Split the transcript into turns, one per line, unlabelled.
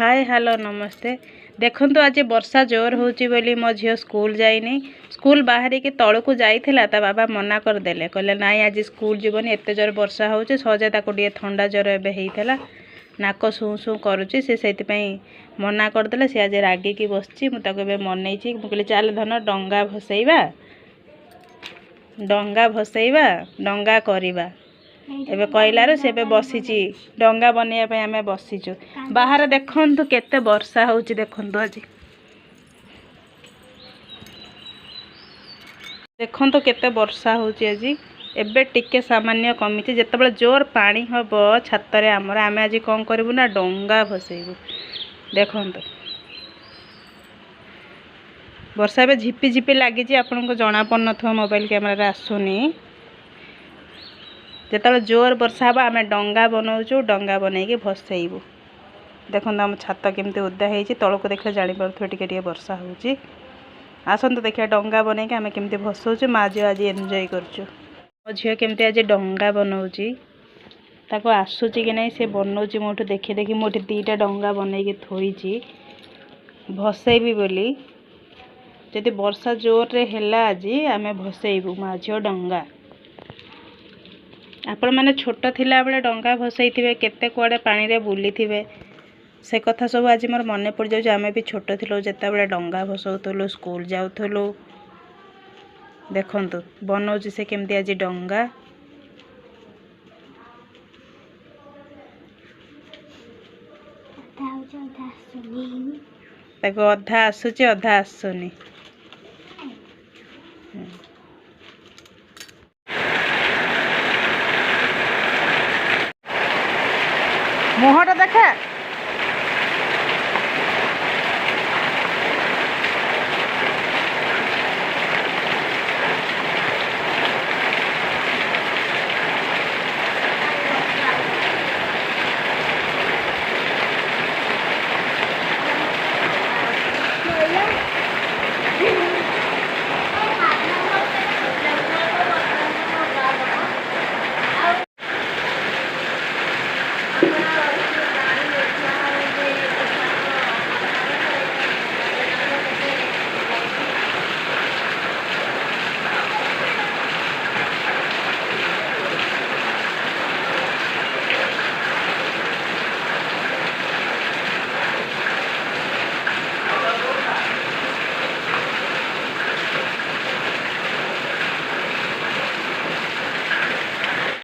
Hi hello नमस्ते। देखंतु आज वर्षा जोर होची बोली मो झियो स्कूल जाइनी। स्कूल बाहर के तल को जाइथिला ता बाबा मना कर देले, कहले नाई आज स्कूल जीवनी एते जोर वर्षा होची, सहजे ताको डिए ठंडा जोर एबे हेइथला, नाक सु सु करूची, से सेति पई मना कर देले। से आज रागी की बसची, मु ताको एबे मनैची, मु कहले चल धन डंगा भसैबा, डंगा करिबा। एबे कहलारो से एबे बसीची डंगा बनिया पे आमे बसीचु। बाहर देखंतु केते वर्षा होची, देखंतु आज देखंतु केते वर्षा होची आज। एबे टिके सामान्य कमिची, जेतेबेले जोर पानी हबो छातरे हमर आमे आज कोन करबु ना डंगा भसैबु। देखंतु वर्षा बे झिपी झिपी लागिची, आपनको जणा पन नथो मोबाइल कैमरा रे आसुनी। जेतेबेले जोर वर्षा हबा आमे डंगा बनाउचु, डंगा बनै के भसैबु। देखंतु हम छात केमते उद्दा हेची, तळको देखले जानि परथु टिके टिके वर्षा होची। आसंतु देखिया डंगा बनै के आमे केमते भसौचु, मा झियो आज एन्जॉय करचु। मो झियो केमते आज डंगा बनाउची, ताको आसुची कि नै से बनाउची। मोठु देखि देखि मोठि दीटा डंगा बनै के थोइची, भसैबी बोली। जदि वर्षा जोर रे हेला आज आमे भसैबु मा झियो डंगा। आपण माने छोट थिला बेले डंगा भसैथिबे, केते कुआडे पानी रे बुली थिबे, से कथा सब आज मोर मने पड़ जाउ। आमे भी छोट थिलो, जेता बेले डंगा भसौथलो, स्कूल जाउथलो। देखंतु बनौची से केमती आज डंगा। ताको अधा आसुची अधा आसुनी। मुहटा देखा।